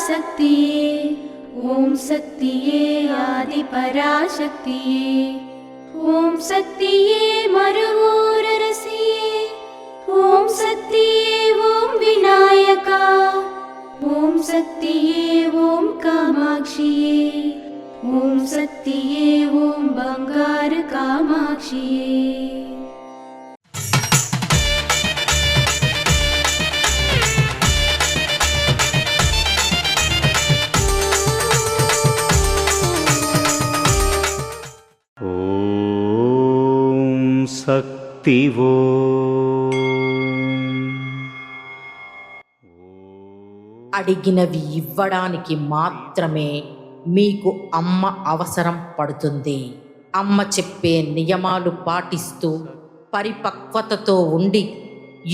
शक्तिये ॐ शक्तिये आदिपराशक्तिये ॐ शक्तिये मरुवोररसिये ॐ शक्तिये ॐ विनायका ॐ शक्तिये ॐ कामाक्षिये ॐ शक्तिये ॐ बंगार कामाक्षिये। శక్తివో అడిగినవి ఇవ్వడానికి మాత్రమే మీకు అమ్మ అవసరం పడుతుంది. అమ్మ చెప్పే నియమాలు పాటిస్తూ పరిపక్వతతో ఉండి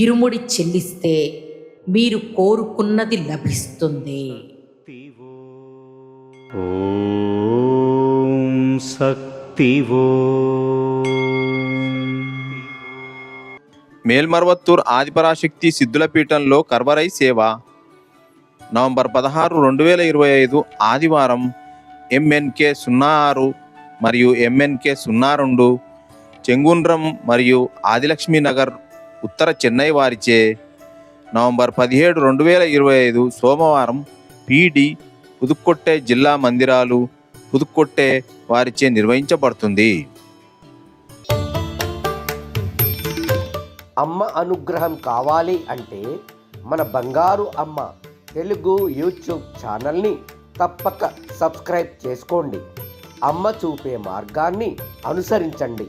ఇరుముడి చెల్లిస్తే మీరు కోరుకున్నది లభిస్తుంది. ఓం శక్తివో. మేల్మర్వత్తూర్ ఆదిపరాశక్తి సిద్ధుల పీఠంలో కర్వరై సేవ. నవంబర్ 16, 2025 ఆదివారం MNK 06 మరియు MNK 02 చెంగుండ్రం మరియు ఆదిలక్ష్మీ నగర్ ఉత్తర చెన్నై వారిచే నవంబర్ 17, 2025 సోమవారం PD పుదుక్కొట్టే జిల్లా మందిరాలు పుదుక్కొట్టే వారిచే నిర్వహించబడుతుంది. అమ్మ అనుగ్రహం కావాలి అంటే మన బంగారు అమ్మ తెలుగు యూట్యూబ్ ఛానల్ని తప్పక సబ్స్క్రైబ్ చేసుకోండి. అమ్మ చూపే మార్గాన్ని అనుసరించండి.